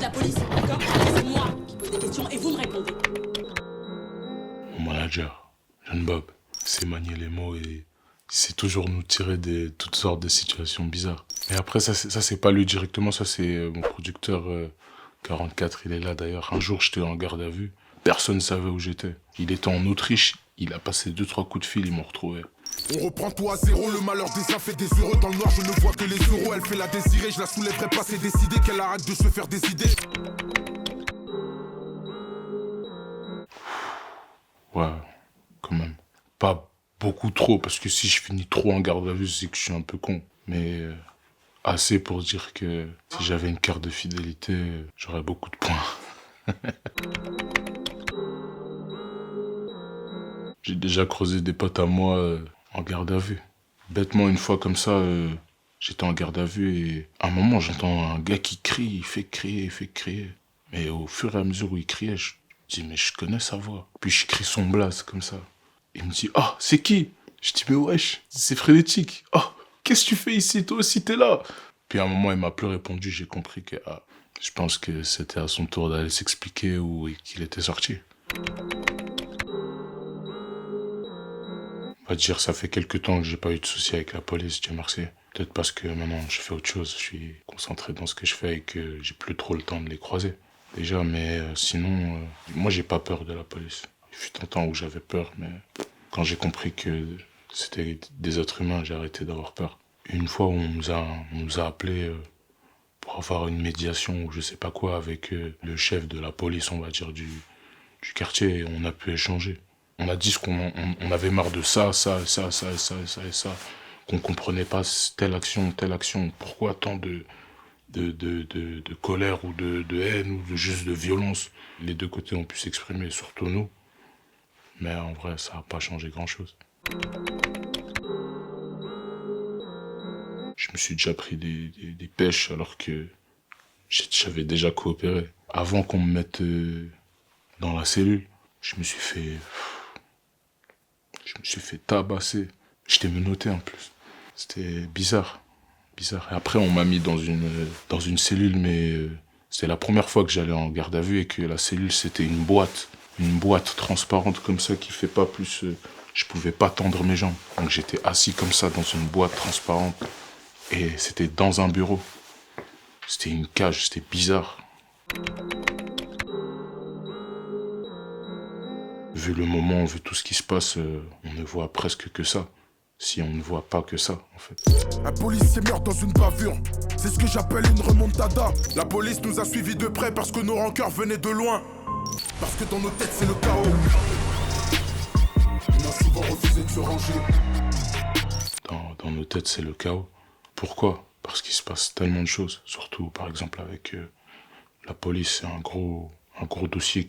la police, d'accord? C'est moi qui pose des questions et vous me répondez. Mon manager, Jeune Bob, sait manier les mots et il sait toujours nous tirer de toutes sortes de situations bizarres. Et après, ça c'est pas lui directement, ça c'est mon producteur 44, il est là d'ailleurs. Un jour, j'étais en garde à vue, personne ne savait où j'étais. Il était en Autriche, il a passé 2-3 coups de fil, ils m'ont retrouvé. On reprend tout à zéro, le malheur des uns fait des heureux. Dans le noir, je ne vois que les euros. Elle fait la désirer, je la soulèverai pas, c'est décidé qu'elle arrête de se faire des idées. Ouais, quand même. Pas beaucoup trop, parce que si je finis trop en garde à vue, c'est que je suis un peu con. Mais assez pour dire que si j'avais une carte de fidélité, j'aurais beaucoup de points. J'ai déjà creusé des potes à moi en garde à vue. Bêtement, une fois comme ça, j'étais en garde à vue et à un moment, j'entends un gars qui crie, il fait crier, il fait crier. Mais au fur et à mesure où il criait, je dis, mais je connais sa voix. Puis je crie son blaze comme ça. Il me dit, ah, c'est qui? Je dis, mais wesh, c'est Frénétique. Oh, qu'est-ce que tu fais ici? Toi aussi, t'es là. Puis à un moment, il m'a plus répondu, j'ai compris que, je pense que c'était à son tour d'aller s'expliquer ou qu'il était sorti. On va dire, ça fait quelques temps que j'ai pas eu de soucis avec la police, Dieu merci. Peut-être parce que maintenant je fais autre chose, je suis concentré dans ce que je fais et que j'ai plus trop le temps de les croiser. Déjà, mais sinon, moi j'ai pas peur de la police. Il fut un temps où j'avais peur, mais quand j'ai compris que c'était des êtres humains, j'ai arrêté d'avoir peur. Une fois, on nous a appelés pour avoir une médiation ou je sais pas quoi avec le chef de la police, on va dire, du quartier, et on a pu échanger. On a dit on avait marre de ça, et ça, qu'on comprenait pas telle action, pourquoi tant de colère ou de haine ou juste de violence. Les deux côtés ont pu s'exprimer, surtout nous. Mais en vrai, ça n'a pas changé grand-chose. Je me suis déjà pris des pêches alors que j'avais déjà coopéré. Avant qu'on me mette dans la cellule, je me suis fait tabasser. J'étais menotté en plus. C'était bizarre. Bizarre. Et après, on m'a mis dans une cellule, mais c'était la première fois que j'allais en garde à vue et que la cellule, c'était une boîte. Une boîte transparente comme ça qui fait pas plus... je pouvais pas tendre mes jambes. Donc j'étais assis comme ça dans une boîte transparente. Et c'était dans un bureau. C'était une cage, c'était bizarre. Vu le moment, vu tout ce qui se passe, on ne voit presque que ça. Si on ne voit pas que ça, en fait. Un policier meurt dans une bavure. C'est ce que j'appelle une remontada. La police nous a suivis de près parce que nos rancœurs venaient de loin. Parce que dans nos têtes, c'est le chaos. On a souvent refusé de se ranger. Dans nos têtes, c'est le chaos. Pourquoi? Parce qu'il se passe tellement de choses. Surtout, par exemple, avec la police, c'est un gros dossier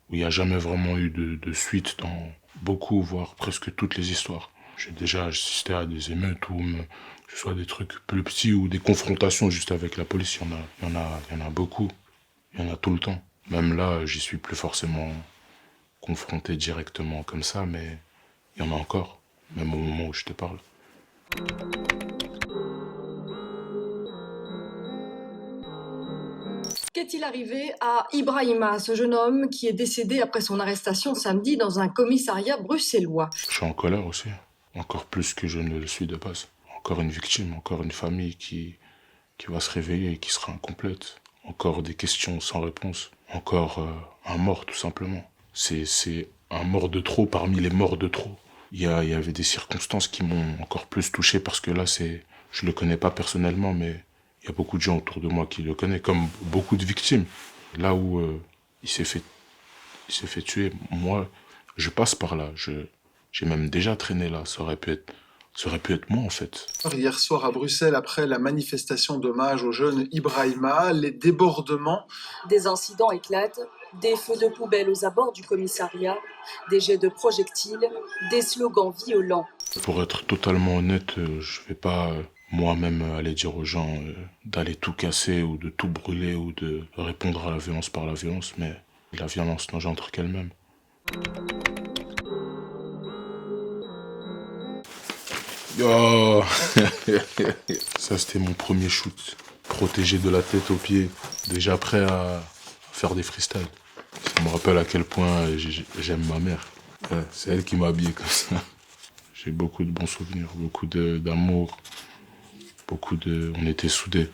où il n'y a jamais vraiment eu de suite dans beaucoup, voire presque toutes les histoires. J'ai déjà assisté à des émeutes ou que ce soit des trucs plus petits ou des confrontations juste avec la police. Il y en a beaucoup. Il y en a tout le temps. Même là, j'y suis plus forcément confronté directement comme ça, mais il y en a encore. Même au moment où je te parle. Qu'est-il arrivé à Ibrahima, ce jeune homme qui est décédé après son arrestation samedi dans un commissariat bruxellois? Je suis en colère aussi. Encore plus que je ne le suis de base. Encore une victime, encore une famille qui va se réveiller et qui sera incomplète. Encore des questions sans réponse. Encore un mort, tout simplement. C'est un mort de trop parmi les morts de trop. Il y avait des circonstances qui m'ont encore plus touché parce que là, je le connais pas personnellement, mais il y a beaucoup de gens autour de moi qui le connaissent, comme beaucoup de victimes. Là où il s'est fait tuer, moi, je passe par là. J'ai même déjà traîné là. Ça aurait pu être moi, en fait. Hier soir à Bruxelles, après la manifestation d'hommage au jeune Ibrahima, les débordements. Des incidents éclatent, des feux de poubelle aux abords du commissariat, des jets de projectiles, des slogans violents. Pour être totalement honnête, je vais pas moi-même aller dire aux gens d'aller tout casser ou de tout brûler ou de répondre à la violence par la violence, mais la violence n'engendre qu'elle-même. Oh Ça, c'était mon premier shoot. Protégé de la tête aux pieds. déjà prêt à faire des freestyles. Ça me rappelle à quel point j'aime ma mère. Ouais, c'est elle qui m'a habillé comme ça. J'ai beaucoup de bons souvenirs, beaucoup d'amour, on était soudés.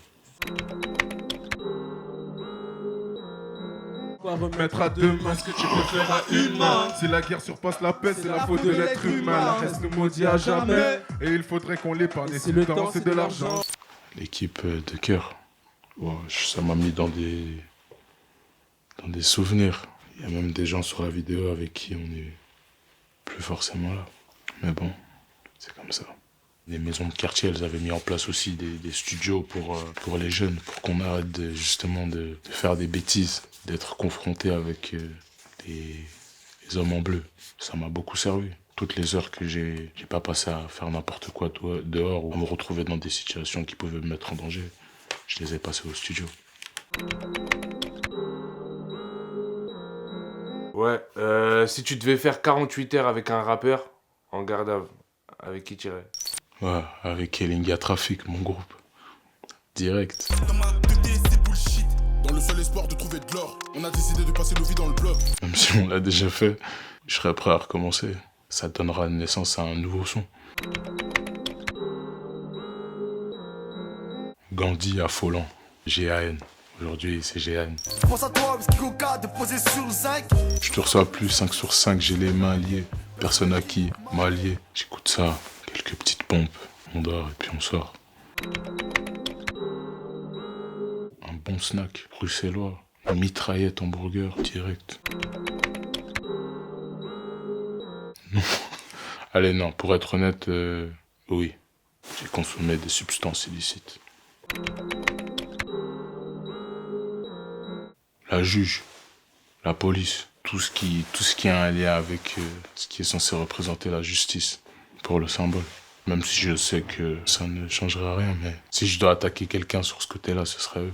On va remettre à deux mains ce que tu peux faire à une main. Si la guerre surpasse la paix, c'est la faute de l'être humain. La reste nous maudit à jamais. Et il faudrait qu'on l'épargne. Et si le temps c'est de l'argent. L'équipe de cœur, wow, ça m'a mis dans des souvenirs. Il y a même des gens sur la vidéo avec qui on n'est plus forcément là. Mais bon, c'est comme ça. Les maisons de quartier, elles avaient mis en place aussi des studios pour les jeunes, pour qu'on arrête justement de faire des bêtises, d'être confronté avec les hommes en bleu. Ça m'a beaucoup servi. Toutes les heures que j'ai pas passé à faire n'importe quoi dehors ou à me retrouver dans des situations qui pouvaient me mettre en danger, je les ai passées au studio. Ouais, si tu devais faire 48 heures avec un rappeur en garde à vue, avec qui t'irais? Ouais, avec Kellinga Trafic, mon groupe. Direct. Dans le seul espoir de trouver de l'or, on a décidé de passer nos vies dans le bloc. Même si on l'a déjà fait, je serais prêt à recommencer. Ça donnera naissance à un nouveau son. Gandhi à Folland, GAN. Aujourd'hui, c'est GAN. Je te reçois plus 5 sur 5, j'ai les mains liées. Personne à qui m'allier. J'écoute ça, quelques petites pompes. On dort et puis on sort. Un bon snack bruxellois. Une mitraillette hamburger direct. Non. Allez, non, pour être honnête, oui. J'ai consommé des substances illicites. La juge, la police, tout ce qui a un lien avec ce qui est censé représenter la justice pour le symbole. Même si je sais que ça ne changera rien, mais si je dois attaquer quelqu'un sur ce côté-là, ce serait eux.